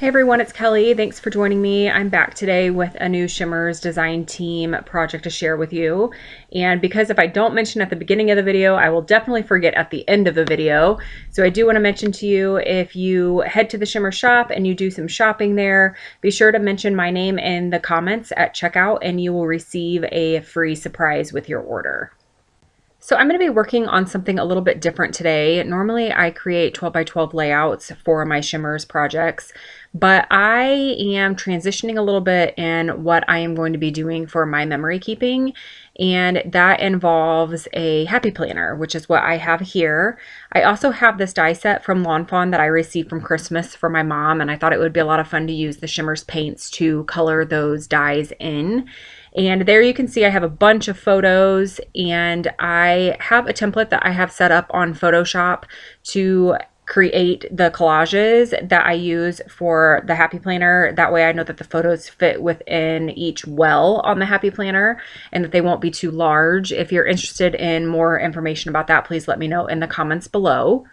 Hey everyone, it's Kelly. Thanks for joining me. I'm back today with a new Shimmerz design team project to share with you. And because if I don't mention at the beginning of the video, I will definitely forget at the end of the video. So I do want to mention to you, if you head to the Shimmerz shop and you do some shopping there, be sure to mention my name in the comments at checkout and you will receive a free surprise with your order. So I'm going to be working on something a little bit different today. Normally I create 12 by 12 layouts for my Shimmerz projects, but I am transitioning a little bit in what I am going to be doing for my memory keeping, and that involves a happy planner, which is what I have here. I also have this die set from Lawn Fawn that I received from Christmas for my mom, and I thought it would be a lot of fun to use the Shimmerz paints to color those dies in. And there you can see I have a bunch of photos, and I have a template that I have set up on Photoshop to create the collages that I use for the Happy Planner. That way I know that the photos fit within each well on the Happy Planner and that they won't be too large. If you're interested in more information about that, please let me know in the comments below.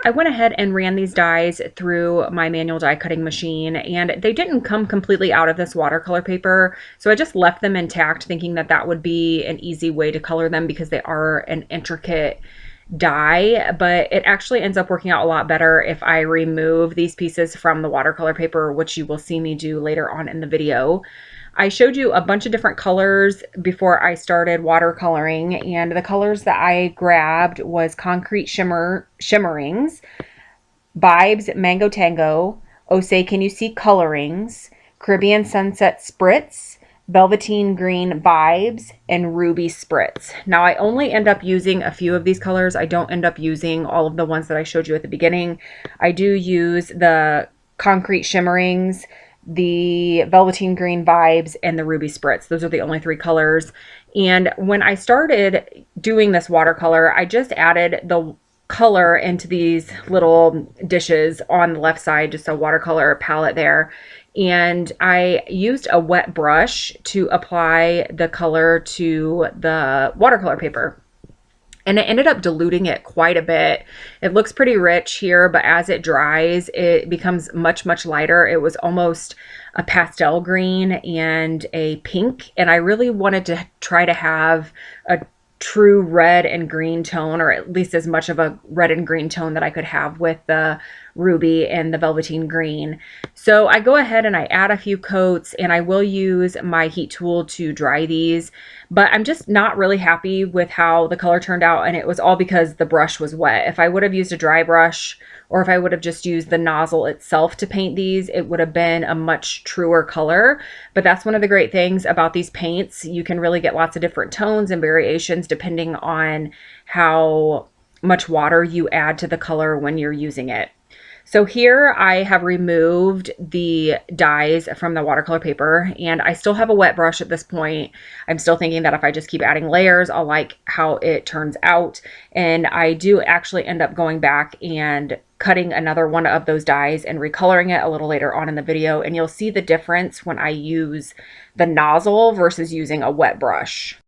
I went ahead and ran these dies through my manual die cutting machine, and they didn't come completely out of this watercolor paper, so I just left them intact, thinking that that would be an easy way to color them because they are an intricate die, but it actually ends up working out a lot better if I remove these pieces from the watercolor paper, which you will see me do later on in the video. I showed you a bunch of different colors before I started watercoloring, and the colors that I grabbed was Concrete Shimmerings, Vibes Mango Tango, Oh Say Can You See Colorings, Caribbean Sunset Spritz, Velveteen Green Vibes, and Ruby Spritz. Now I only end up using a few of these colors. I don't end up using all of the ones that I showed you at the beginning. I do use the Concrete Shimmerings, the Velveteen Green Vibes, and the Ruby Spritz. Those are the only three colors. And when I started doing this watercolor, I just added the color into these little dishes on the left side, just a watercolor palette there. And I used a wet brush to apply the color to the watercolor paper. And it ended up diluting it quite a bit. It looks pretty rich here, but as it dries, it becomes much, much lighter. It was almost a pastel green and a pink. And I really wanted to try to have a true red and green tone, or at least as much of a red and green tone that I could have with the ruby and the velveteen green. So I go ahead and I add a few coats, and I will use my heat tool to dry these, but I'm just not really happy with how the color turned out, and it was all because the brush was wet. If I would have used a dry brush, or if I would have just used the nozzle itself to paint these, it would have been a much truer color. But that's one of the great things about these paints. You can really get lots of different tones and variations depending on how much water you add to the color when you're using it. So here I have removed the dyes from the watercolor paper, and I still have a wet brush at this point. I'm still thinking that if I just keep adding layers, I'll like how it turns out. And I do actually end up going back and cutting another one of those dyes and recoloring it a little later on in the video. And you'll see the difference when I use the nozzle versus using a wet brush.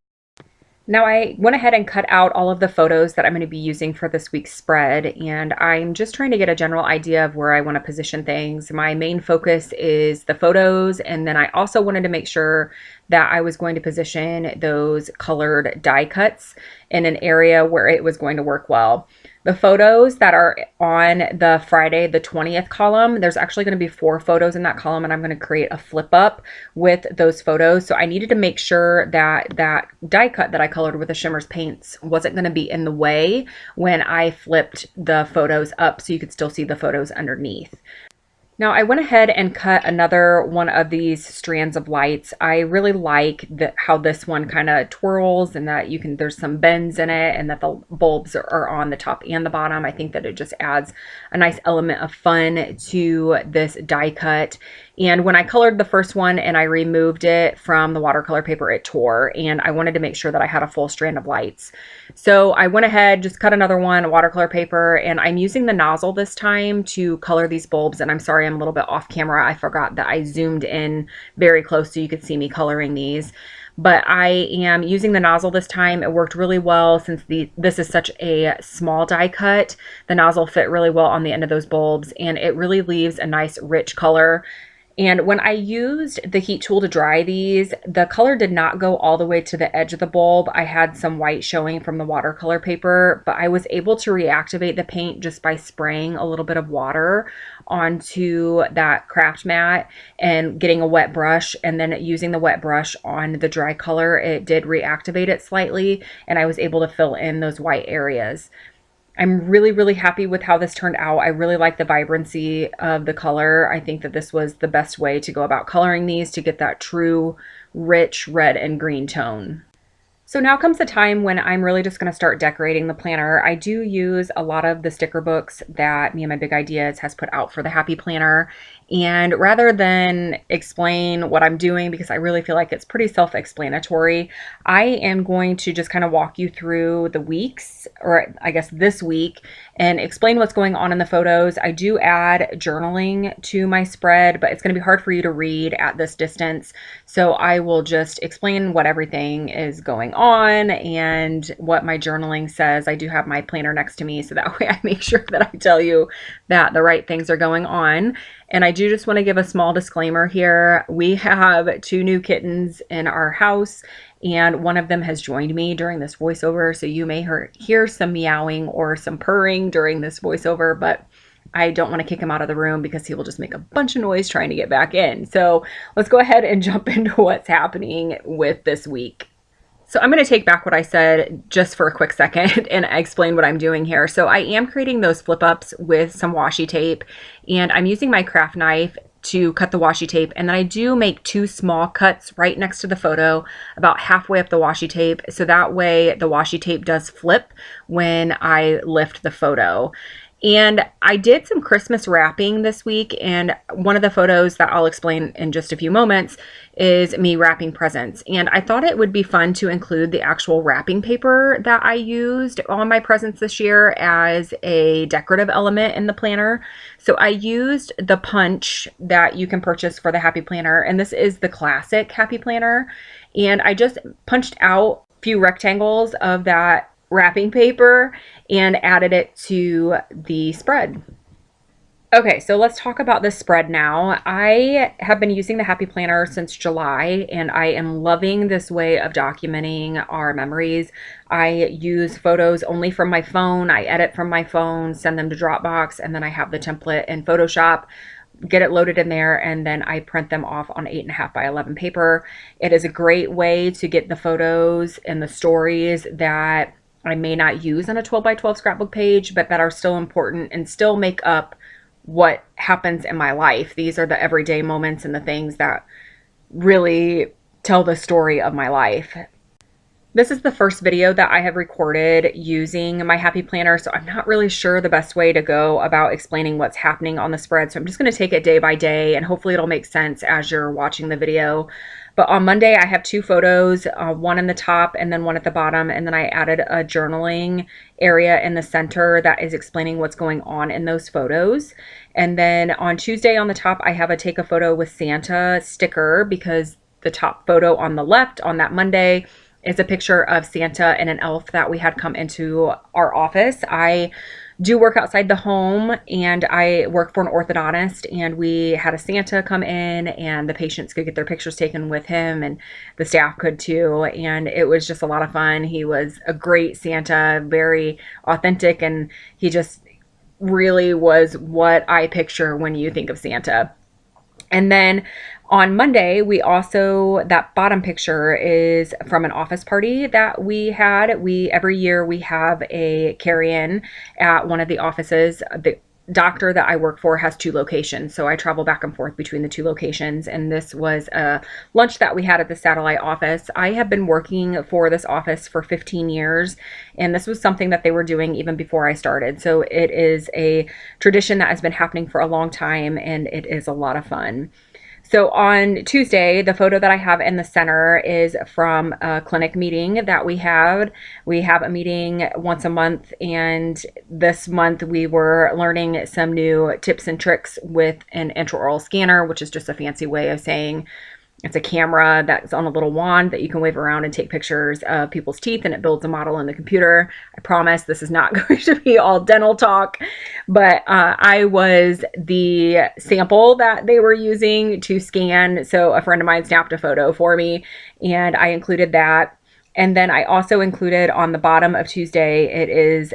Now I went ahead and cut out all of the photos that I'm going to be using for this week's spread, and I'm just trying to get a general idea of where I want to position things. My main focus is the photos, and then I also wanted to make sure that I was going to position those colored die cuts in an area where it was going to work well. The photos that are on the Friday the 20th column, there's actually going to be 4 photos in that column, and I'm going to create a flip up with those photos. So I needed to make sure that that die cut that I colored with the Shimmerz paints wasn't going to be in the way when I flipped the photos up, so you could still see the photos underneath. Now I went ahead and cut another one of these strands of lights. I really like how this one kind of twirls, and that there's some bends in it, and that the bulbs are on the top and the bottom. I think that it just adds a nice element of fun to this die cut. And when I colored the first one and I removed it from the watercolor paper, it tore, and I wanted to make sure that I had a full strand of lights. So I went ahead, just cut another one, watercolor paper, and I'm using the nozzle this time to color these bulbs. And I'm sorry, I'm a little bit off camera. I forgot that I zoomed in very close so you could see me coloring these. but I am using the nozzle this time. It worked really well since this is such a small die cut. The nozzle fit really well on the end of those bulbs, and it really leaves a nice rich color. And when I used the heat tool to dry these, the color did not go all the way to the edge of the bulb. I had some white showing from the watercolor paper, but I was able to reactivate the paint just by spraying a little bit of water onto that craft mat and getting a wet brush, and then using the wet brush on the dry color. It did reactivate it slightly, and I was able to fill in those white areas. I'm really, really happy with how this turned out. I really like the vibrancy of the color. I think that this was the best way to go about coloring these to get that true, rich red and green tone. So now comes the time when I'm really just going to start decorating the planner. I do use a lot of the sticker books that Me and My Big Ideas has put out for the Happy Planner. And rather than explain what I'm doing, because I really feel like it's pretty self-explanatory, I am going to just kind of walk you through the weeks, or I guess this week, and explain what's going on in the photos. I do add journaling to my spread, but it's going to be hard for you to read at this distance. So I will just explain what everything is going on and what my journaling says. I do have my planner next to me, so that way I make sure that I tell you that the right things are going on. And I do just want to give a small disclaimer here. We have 2 new kittens in our house, and one of them has joined me during this voiceover. So you may hear some meowing or some purring during this voiceover, but I don't want to kick him out of the room because he will just make a bunch of noise trying to get back in. So let's go ahead and jump into what's happening with this week. So I'm going to take back what I said just for a quick second and explain what I'm doing here. So I am creating those flip ups with some washi tape, and I'm using my craft knife to cut the washi tape. And then I do make 2 small cuts right next to the photo, about halfway up the washi tape. So that way the washi tape does flip when I lift the photo. And I did some Christmas wrapping this week, and one of the photos that I'll explain in just a few moments is me wrapping presents. And I thought it would be fun to include the actual wrapping paper that I used on my presents this year as a decorative element in the planner. So I used the punch that you can purchase for the Happy Planner, and this is the classic Happy Planner. And I just punched out a few rectangles of that wrapping paper and added it to the spread. Okay, so let's talk about this spread now. I have been using the Happy Planner since July, and I am loving this way of documenting our memories. I use photos only from my phone. I edit from my phone, send them to Dropbox, and then I have the template in Photoshop, get it loaded in there, and then I print them off on 8.5 by 11 paper. It is a great way to get the photos and the stories that I may not use on a 12 by 12 scrapbook page, but that are still important and still make up what happens in my life. These are the everyday moments and the things that really tell the story of my life. This is the first video that I have recorded using my Happy Planner, so I'm not really sure the best way to go about explaining what's happening on the spread. So I'm just going to take it day by day, and hopefully it'll make sense as you're watching the video. But on Monday, I have 2 photos, one in the top and then one at the bottom. And then I added a journaling area in the center that is explaining what's going on in those photos. And then on Tuesday on the top, I have a take a photo with Santa sticker, because the top photo on the left on that Monday is a picture of Santa and an elf that we had come into our office. I do work outside the home, and I work for an orthodontist, and we had a Santa come in, and the patients could get their pictures taken with him, and the staff could too. And it was just a lot of fun. He was a great Santa, very authentic, and he just really was what I picture when you think of Santa. And then on Monday, that bottom picture is from an office party that we had. Every year we have a carry-in at one of the offices. The doctor that I work for has 2 locations, so I travel back and forth between the 2 locations. And this was a lunch that we had at the satellite office. I have been working for this office for 15 years, and this was something that they were doing even before I started. So it is a tradition that has been happening for a long time, and it is a lot of fun. So on Tuesday, the photo that I have in the center is from a clinic meeting that we had. We have a meeting once a month, and this month we were learning some new tips and tricks with an intraoral scanner, which is just a fancy way of saying It's a camera that's on a little wand that you can wave around and take pictures of people's teeth, and it builds a model in the computer. I promise this is not going to be all dental talk, but I was the sample that they were using to scan. So a friend of mine snapped a photo for me, and I included that. And then I also included on the bottom of Tuesday, it is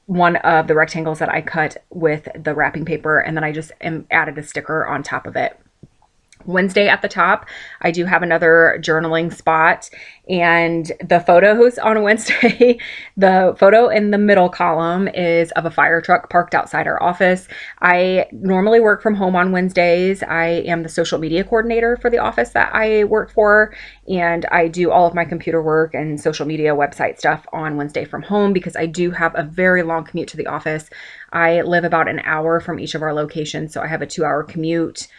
one of the rectangles that I cut with the wrapping paper, and then I just added a sticker on top of it. Wednesday at the top, I do have another journaling spot, and the photos on Wednesday, the photo in the middle column is of a fire truck parked outside our office. I normally work from home on Wednesdays. I am the social media coordinator for the office that I work for, and I do all of my computer work and social media website stuff on Wednesday from home because I do have a very long commute to the office. I live about an hour from each of our locations, so I have a 2-hour commute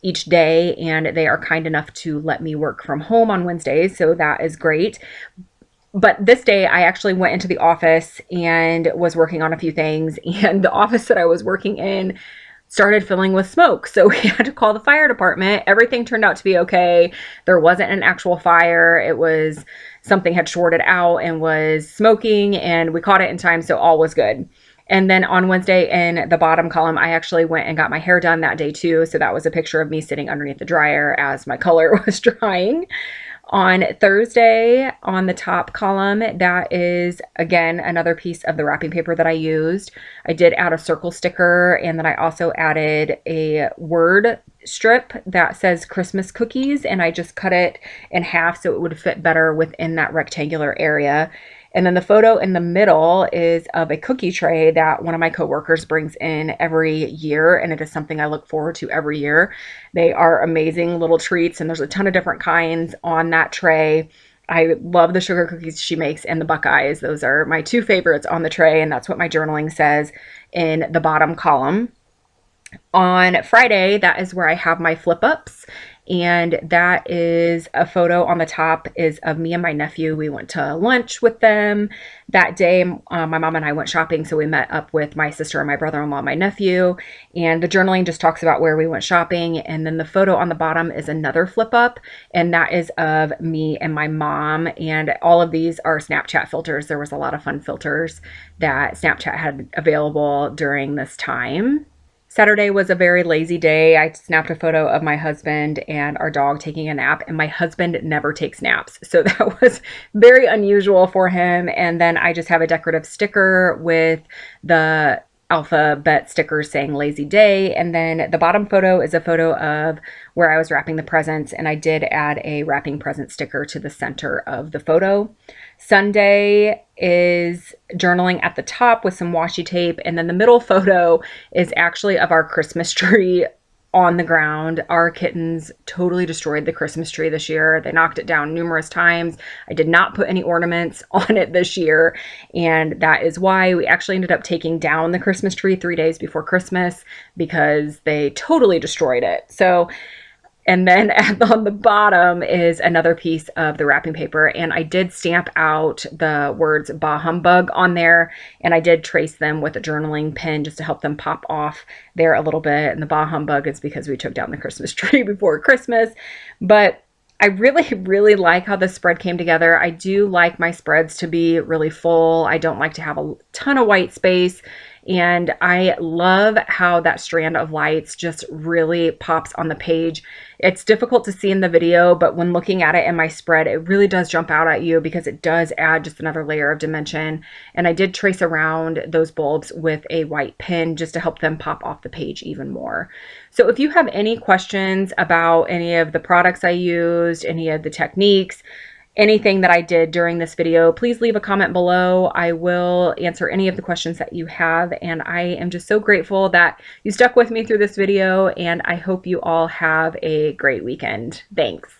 each day, and they are kind enough to let me work from home on Wednesdays, so that is great. But this day I actually went into the office and was working on a few things, and the office that I was working in started filling with smoke. So we had to call the fire department. Everything turned out to be okay. There wasn't an actual fire. It was something had shorted out and was smoking, and we caught it in time, so all was good. And then on Wednesday in the bottom column, I actually went and got my hair done that day too. So that was a picture of me sitting underneath the dryer as my color was drying. On Thursday, on the top column, that is, again, another piece of the wrapping paper that I used. I did add a circle sticker, and then I also added a word strip that says Christmas cookies, and I just cut it in half so it would fit better within that rectangular area. And then the photo in the middle is of a cookie tray that one of my coworkers brings in every year, and it is something I look forward to every year. They are amazing little treats, and there's a ton of different kinds on that tray. I love the sugar cookies she makes and the Buckeyes. Those are my two favorites on the tray, and that's what my journaling says in the bottom column. On Friday, that is where I have my flip ups, and that is a photo on the top is of me and my nephew. We went to lunch with them that day. My mom and I went shopping, so we met up with my sister and my brother-in-law and my nephew, and the journaling just talks about where we went shopping. And then the photo on the bottom is another flip up, and that is of me and my mom, and all of these are Snapchat filters. There was a lot of fun filters that Snapchat had available during this time. Saturday was a very lazy day. I snapped a photo of my husband and our dog taking a nap, and my husband never takes naps. So that was very unusual for him. And then I just have a decorative sticker with the alphabet stickers saying lazy day. And then the bottom photo is a photo of where I was wrapping the presents, and I did add a wrapping present sticker to the center of the photo. Sunday is journaling at the top with some washi tape, and then the middle photo is actually of our Christmas tree on the ground. Our kittens totally destroyed the Christmas tree this year. They knocked it down numerous times. I did not put any ornaments on it this year, and that is why we actually ended up taking down the Christmas tree 3 days before Christmas because they totally destroyed it. So, and then on the bottom is another piece of the wrapping paper, and I did stamp out the words Bah Humbug on there, and I did trace them with a journaling pen just to help them pop off there a little bit. And the Bah Humbug is because we took down the Christmas tree before Christmas. But I really like how this spread came together. I do like my spreads to be really full. I don't like to have a ton of white space. And I love how that strand of lights just really pops on the page. It's difficult to see in the video, but when looking at it in my spread, it really does jump out at you because it does add just another layer of dimension. And I did trace around those bulbs with a white pen just to help them pop off the page even more. So if you have any questions about any of the products I used, any of the techniques, anything that I did during this video, please leave a comment below. I will answer any of the questions that you have, and I am just so grateful that you stuck with me through this video, and I hope you all have a great weekend. Thanks.